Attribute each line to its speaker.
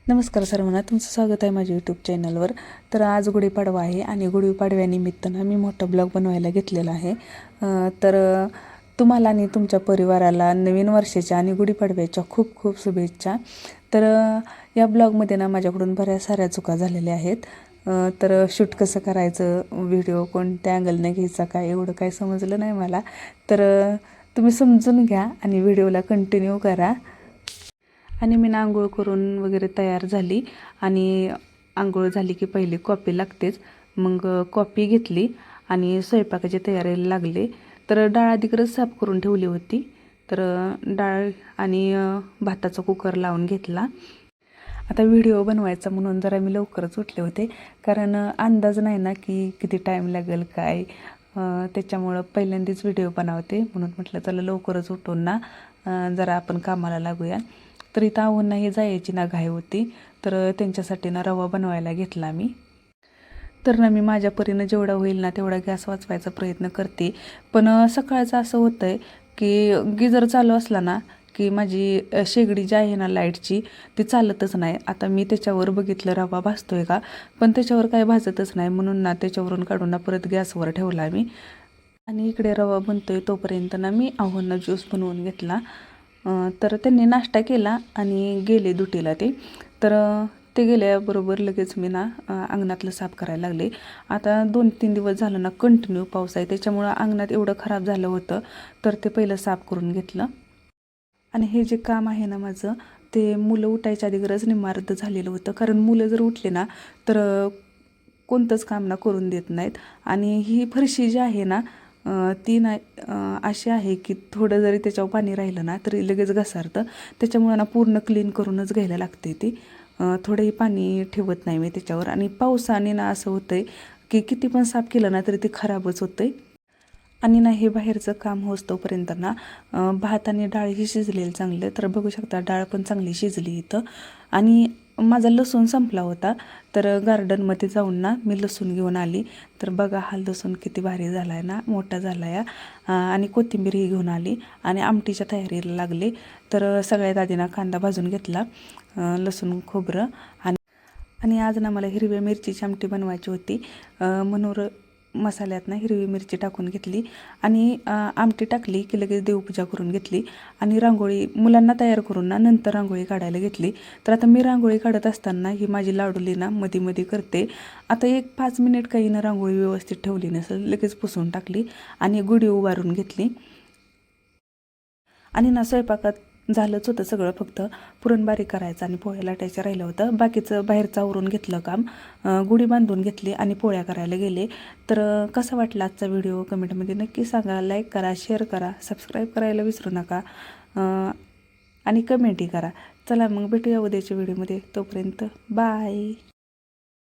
Speaker 1: नमस्कार सर्वांना, तुमचं स्वागत आहे माझ्या यूट्यूब चॅनलवर. तर आज गुढीपाडवा आहे आणि गुढीपाडव्यानिमित्तानं मी मोठा ब्लॉग बनवायला घेतलेला आहे. तर तुम्हाला आणि तुमच्या परिवाराला नवीन वर्षाच्या आणि गुढीपाडव्याच्या खूप खूप शुभेच्छा. तर या ब्लॉगमध्ये ना माझ्याकडून बऱ्याच साऱ्या चुका झालेल्या आहेत. तर शूट कसं करायचं, व्हिडिओ कोणत्या अँगलने घ्यायचा, काय एवढं काय समजलं नाही मला. तर तुम्ही समजून घ्या आणि व्हिडिओला कंटिन्यू करा. आणि मी आंघोळ करून वगैरे तयार झाली आणि आंघोळ झाली की पहिली कॉफी लागतेच. मग कॉफी घेतली आणि स्वयंपाकाची तयारीला लागले. तर डाळ आधीकरच साफ करून ठेवली होती. तर डाळ आणि भाताचा कुकर लावून घेतला. आता व्हिडिओ बनवायचा म्हणून जरा मी लवकरच उठले होते, कारण अंदाज नाही ना की किती टाईम लागेल काय. त्याच्यामुळं पहिल्यांदाच व्हिडिओ बनवते म्हणून म्हटलं चला लवकरच उठून ना जरा आपण कामाला लागूया. तर इथं आव्हांनाही जायची ना घाई होती, तर त्यांच्यासाठी ना रवा बनवायला घेतला मी. तर ना मी माझ्या परीनं जेवढा होईल ना तेवढा गॅस वाचवायचा प्रयत्न करते. पण सकाळचं असं होतं आहे की गिजर चालू असला ना की माझी शेगडी जी आहे ना लाईटची ती चालतच नाही. आता मी त्याच्यावर बघितलं रवा भाजतो आहे का, पण त्याच्यावर काय भाजतच नाही. म्हणून ना त्याच्यावरून काढून ना परत गॅसवर ठेवला मी. आणि इकडे रवा बनतो आहे तोपर्यंत ना मी आव्हांना ज्यूस बनवून घेतला. तर त्यांनी नाश्ता केला आणि गेले ड्युटीला ते. तर ते गेल्याबरोबर लगेच मी ना अंगणातलं साफ करायला लागले. आता 2-3 दिवस झालं ना कंटिन्यू पाऊस आहे, त्याच्यामुळं अंगणात एवढं खराब झालं होतं. तर ते पहिलं साफ करून घेतलं. आणि हे जे काम आहे ना माझं, ते मुलं उठायच्या आधी गरज निम्मार्ध झालेलं होतं. कारण मुलं जर उठले ना तर कोणतंच काम ना करून देत नाहीत. आणि ही फरशी जी आहे ना ती ना अशी आहे की थोडं जरी त्याच्यावर पाणी राहिलं ना तरी लगेच घसारतं. त्याच्यामुळं ना पूर्ण क्लीन करूनच घ्यायला लागते ती. थोडंही पाणी ठेवत नाही मी त्याच्यावर. आणि पावसाने ना असं होतं आहे की किती पण साफ केलं ना तरी ते खराबच होतं आहे. आणि ना हे बाहेरचं काम होतोपर्यंत ना भात आणि डाळ ही शिजलेली चांगलं. तर बघू शकता डाळ पण चांगली शिजली इथं. आणि माझा लसूण संपला होता, तर गार्डनमध्ये जाऊन ना मी लसूण घेऊन आली. तर बघा हा लसूण किती भारी झाला आहे ना, मोठा झाला आहे. आणि कोथिंबीरही घेऊन आली आणि आमटीच्या तयारीला लागले. तर सगळ्यात आधी ना कांदा भाजून घेतला, लसूण खोबरं. आणि आज ना मला हिरव्या मिरचीची आमटी बनवायची होती, म्हणून मसाल्यात ना हिरवी मिरची टाकून घेतली आणि आमटी टाकली की लगेच देवपूजा करून घेतली. आणि रांगोळी मुलांना तयार करून ना नंतर रांगोळी काढायला घेतली. तर आता मी रांगोळी काढत असताना ही माझी लाडुली ना मध्ये मध्ये करते. आता 1-5 मिनिट काही ना रांगोळी व्यवस्थित ठेवली नसेल, लगेच पुसून टाकली आणि गुढी उभारून घेतली. आणि ना स्वयंपाकात झालंच होतं सगळं, फक्त पुरण बारीक करायचं आणि पोळ्या लाटायचं राहिलं होतं. बाकीचं बाहेरचं आवरून घेतलं काम, गुढी बांधून घेतली आणि पोळ्या करायला गेले. तर कसा वाटला आजचा व्हिडिओ कमेंटमध्ये नक्की सांगा. लाईक करा, शेअर करा, सबस्क्राईब करायला विसरू नका आणि कमेंटही करा. चला मग भेटूया उद्याच्या व्हिडिओमध्ये. तोपर्यंत बाय.